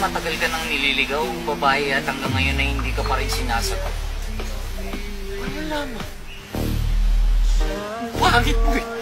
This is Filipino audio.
matagal ka nang nililigaw, babae, at hanggang ngayon na hindi ka pa rin sinasagot. Ano naman? Pangit mo eh.